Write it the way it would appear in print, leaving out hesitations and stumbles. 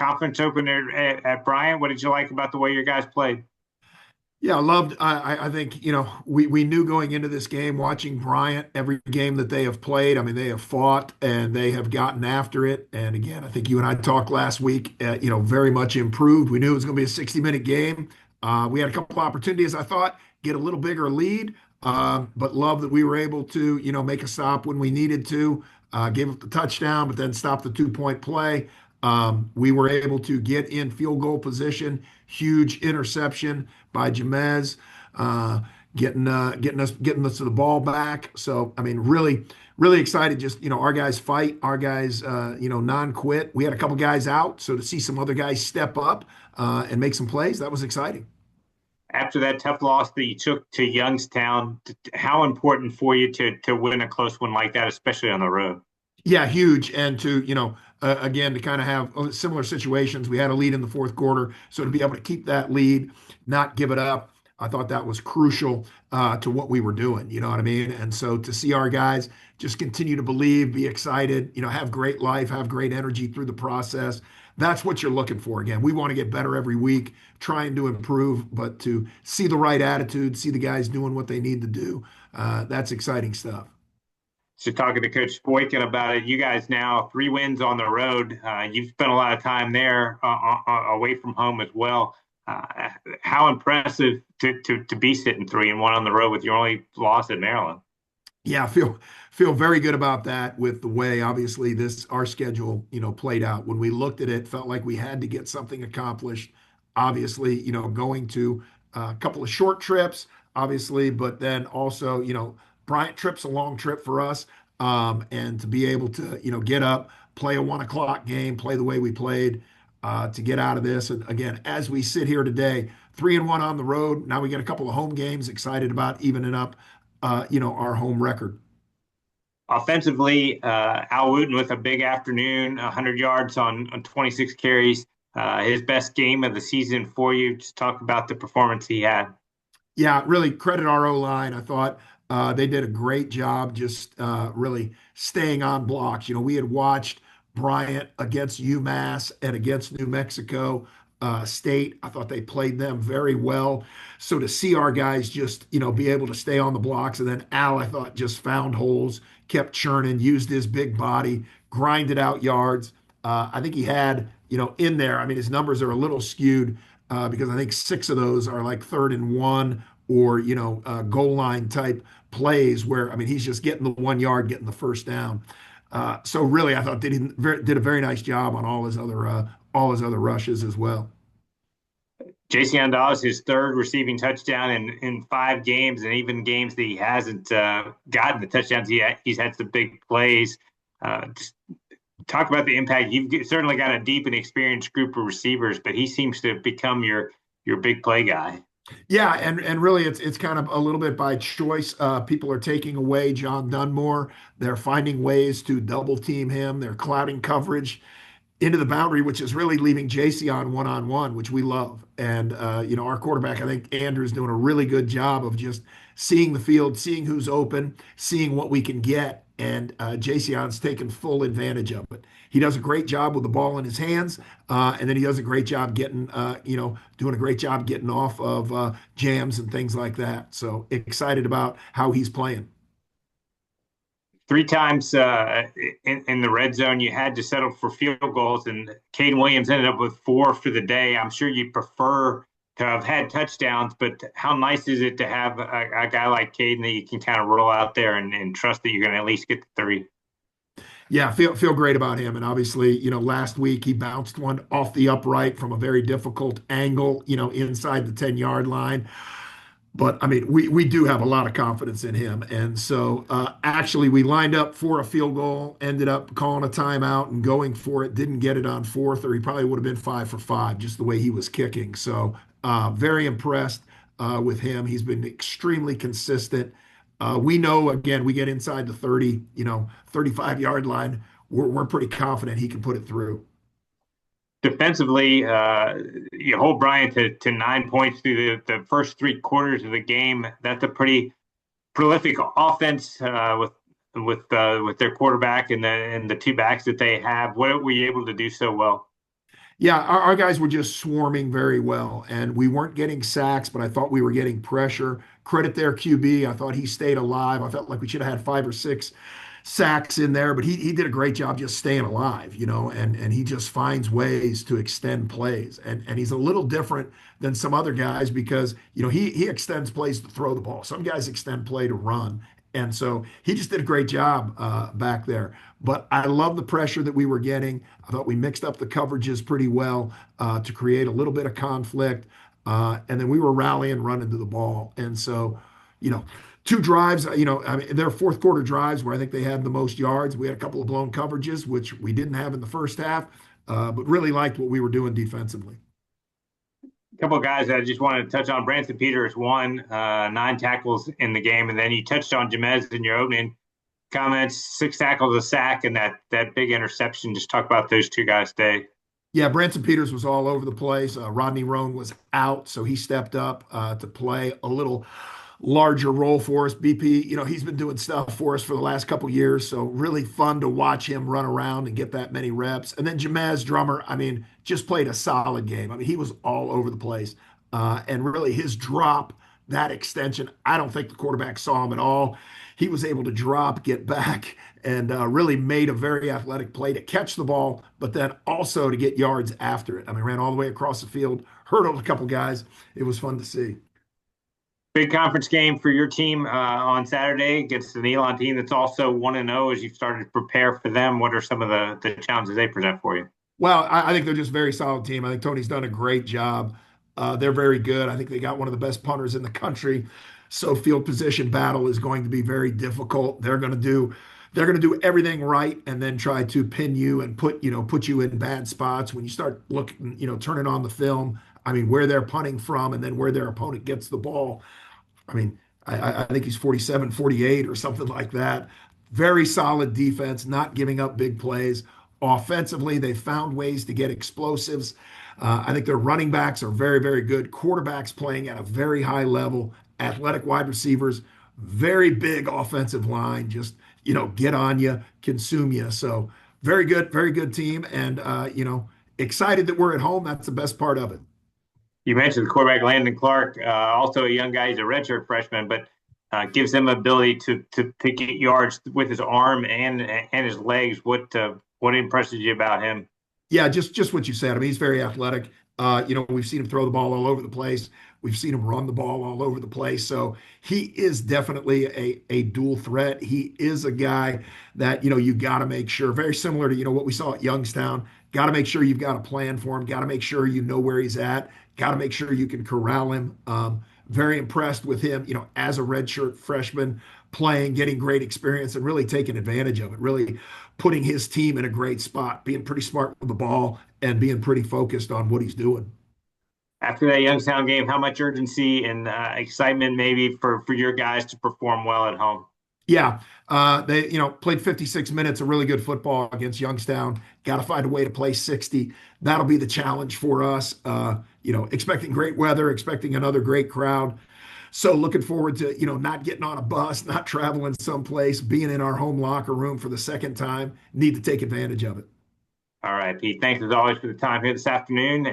conference opener at Bryant. What did you like about the way your guys played? Yeah, I loved. I think we knew going into this game, watching Bryant every game that they have played. I mean, they have fought and they have gotten after it. And again, I think you and I talked last week. Very much improved. We knew it was going to be a 60-minute game. We had a couple opportunities, I thought, get a little bigger lead, but love that we were able to make a stop when we needed to. Gave up the touchdown, but then stop the 2-point play. We were able to get in field goal position. Huge interception by Jamez, getting us to the ball back. So I mean, really, really excited. Just our guys fight, our guys non-quit. We had a couple guys out, so to see some other guys step up and make some plays, that was exciting. After that tough loss that you took to Youngstown, how important for you to win a close one like that, especially on the road? Yeah, huge. And to, again, to kind of have similar situations, we had a lead in the fourth quarter. So to be able to keep that lead, not give it up, I thought that was crucial to what we were doing. You know what I mean? And so to see our guys just continue to believe, be excited, have great life, have great energy through the process. That's what you're looking for. Again, we want to get better every week, trying to improve, but to see the right attitude, see the guys doing what they need to do, that's exciting stuff. So talking to Coach Boykin about it, you guys now 3 wins on the road. You've spent a lot of time there away from home as well. How impressive to be sitting 3-1 on the road with your only loss at Maryland. Yeah, feel very good about that with the way obviously this our schedule, played out. When we looked at it, felt like we had to get something accomplished. Obviously, going to a couple of short trips, obviously, but then also, Bryant trip's a long trip for us. And to be able to, get up, play a 1 o'clock game, play the way we played, to get out of this. And again, as we sit here today, 3-1 on the road. Now we get a couple of home games, excited about evening up our home record. Offensively, Al Wooten with a big afternoon, 100 yards on 26 carries. His best game of the season for you. Just talk about the performance he had. Yeah, really credit our O line. I thought they did a great job just really staying on blocks. We had watched Bryant against UMass and against New Mexico State. I thought they played them very well. So to see our guys just, be able to stay on the blocks, and then Al, I thought, just found holes, kept churning, used his big body, grinded out yards. I think he had, in there, I mean, his numbers are a little skewed because I think 6 of those are like 3rd and 1 or, goal line type plays where, I mean, he's just getting the 1 yard, getting the first down. So really, I thought did a very nice job on all his other rushes as well. JC Dawes, his third receiving touchdown in 5 games, and even games that he hasn't gotten the touchdowns, he's had some big plays. Just talk about the impact. You've certainly got a deep and experienced group of receivers, but he seems to have become your big play guy. Yeah, and really, it's kind of a little bit by choice. People are taking away John Dunmore. They're finding ways to double team him. They're clouding coverage into the boundary, which is really leaving JC on one, which we love. And our quarterback, I think Andrew's doing a really good job of just seeing the field, seeing who's open, seeing what we can get. And JC's taking full advantage of it. He does a great job with the ball in his hands, and then he does a great job getting, doing a great job getting off of jams and things like that. So excited about how he's playing. 3 times in the red zone, you had to settle for field goals, and Caden Williams ended up with 4 for the day. I'm sure you prefer to have had touchdowns, but how nice is it to have a guy like Caden that you can kind of roll out there and trust that you're going to at least get the 3? Yeah, feel great about him. And obviously, last week he bounced one off the upright from a very difficult angle, inside the 10-yard line. But I mean, we do have a lot of confidence in him. And so actually, we lined up for a field goal, ended up calling a timeout and going for it. Didn't get it on fourth, or he probably would have been 5 for 5, just the way he was kicking. So very impressed with him. He's been extremely consistent. We know, again, we get inside the 30, 35-yard line. We're pretty confident he can put it through. Defensively, you hold Bryant to 9 points through the first 3 quarters of the game. That's a pretty prolific offense with their quarterback and the 2 backs that they have. What were you able to do so well? Yeah, our guys were just swarming very well, and we weren't getting sacks, but I thought we were getting pressure. Credit their QB. I thought he stayed alive. I felt like we should have had 5 or 6 sacks in there, but he did a great job just staying alive, and he just finds ways to extend plays. And he's a little different than some other guys because, he extends plays to throw the ball. Some guys extend play to run. And so he just did a great job back there. But I love the pressure that we were getting. I thought we mixed up the coverages pretty well to create a little bit of conflict. And then we were rallying, running to the ball. And so, you know, 2 drives, I mean, their fourth quarter drives where I think they had the most yards. We had a couple of blown coverages, which we didn't have in the first half, but really liked what we were doing defensively. A couple of guys that I just wanted to touch on. Branson Peters won 9 tackles in the game, and then you touched on Jamez in your opening comments, 6 tackles, a sack, and that big interception. Just talk about those two guys today. Yeah, Branson Peters was all over the place. Rodney Roan was out, so he stepped up to play a little larger role for us. BP, he's been doing stuff for us for the last couple years, so really fun to watch him run around and get that many reps. And then Jamez Drummer, I mean, just played a solid game. I mean, he was all over the place, and really his drop, that extension, I don't think the quarterback saw him at all. He was able to drop, get back, and really made a very athletic play to catch the ball, but then also to get yards after it. I mean, ran all the way across the field, hurdled a couple guys. It was fun to see. Big conference game for your team on Saturday against an Elon team that's also 1-0 as you've started to prepare for them. What are some of the challenges they present for you? Well, I think they're just a very solid team. I think Tony's done a great job. They're very good. I think they got one of the best punters in the country. So field position battle is going to be very difficult. They're going to do everything right and then try to pin you and put you in bad spots when you start looking, turning on the film. I mean, where they're punting from and then where their opponent gets the ball. I mean, I think he's 47, 48 or something like that. Very solid defense, not giving up big plays. Offensively, they found ways to get explosives. I think their running backs are very, very good. Quarterbacks playing at a very high level. Athletic wide receivers, very big offensive line. Just get on you, consume you. So very good team, and excited that we're at home. That's the best part of it. You mentioned the quarterback Landon Clark, also a young guy. He's a redshirt freshman, but gives him ability to get yards with his arm and his legs. What impresses you about him? Yeah, just what you said. I mean, he's very athletic. We've seen him throw the ball all over the place. We've seen him run the ball all over the place. So he is definitely a dual threat. He is a guy that, you got to make sure, very similar to, what we saw at Youngstown. Got to make sure you've got a plan for him. Got to make sure you know where he's at. Got to make sure you can corral him. Very impressed with him, as a redshirt freshman, playing, getting great experience, and really taking advantage of it. Really putting his team in a great spot, being pretty smart with the ball, and being pretty focused on what he's doing. After that Youngstown game, how much urgency and excitement maybe for your guys to perform well at home? Yeah, they played 56 minutes of really good football against Youngstown. Got to find a way to play 60. That'll be the challenge for us. Expecting great weather, expecting another great crowd. So looking forward to not getting on a bus, not traveling someplace, being in our home locker room for the second time. Need to take advantage of it. All right, Pete. Thanks as always for the time here this afternoon.